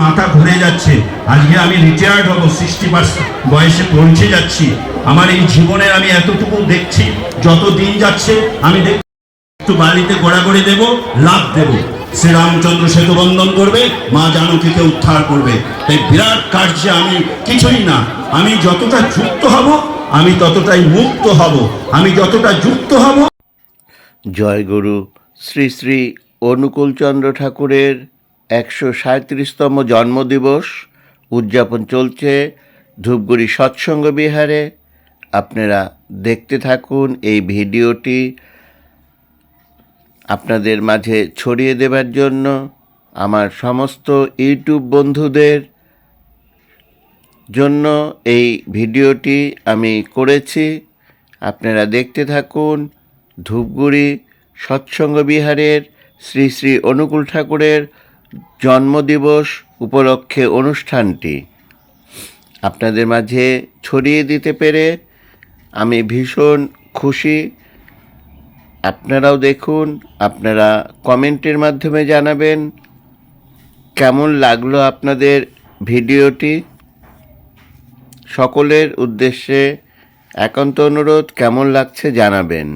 মাথা ঘুরে যাচ্ছে। আজকে আমি রিটায়ার্ড হব, 60% বয়সে পৌঁছে যাচ্ছি। আমার এই জীবনে আমি এতটুকু দেখছি, যত দিন যাচ্ছে আমি একটু বালিতে গোড়াগড়ি দেব, লাভ দেব, শ্রীরামচন্দ্র সেতু বন্ধন করবে, মা জানকীকে উদ্ধার করবে। তাই বিরাট কার্যে আমি কিছুই না। আমি যতটা যুক্ত হব আমি ততটাই মুক্ত হব। আমি যতটা যুক্ত হব। জয় গুরু। শ্রী শ্রী অনুকূলচন্দ্র ঠাকুরের 137তম জন্মদিবস উদযাপন চলছে ধূপগুড়ি সৎসঙ্গ বিহারে। আপনারা দেখতে থাকুন এই ভিডিওটি। আপনাদের মাঝে ছড়িয়ে দেবার জন্য আমার সমস্ত ইউটিউব বন্ধুদের জন্য এই ভিডিওটি আমি করেছি। আপনারা দেখতে থাকুন ধূপগুড়ি সৎসঙ্গ বিহারের শ্রী শ্রী অনুকূল ঠাকুরের জন্মদিবস উপলক্ষে অনুষ্ঠানটি আপনাদের মাঝে ছড়িয়ে দিতে পেরে আমি ভীষণ খুশি। আপনারাও দেখুন, আপনারা কমেন্টের মাধ্যমে জানাবেন কেমন লাগলো আপনাদের ভিডিওটি। সকলের উদ্দেশ্যে একান্ত অনুরোধ, কেমন লাগছে জানাবেন।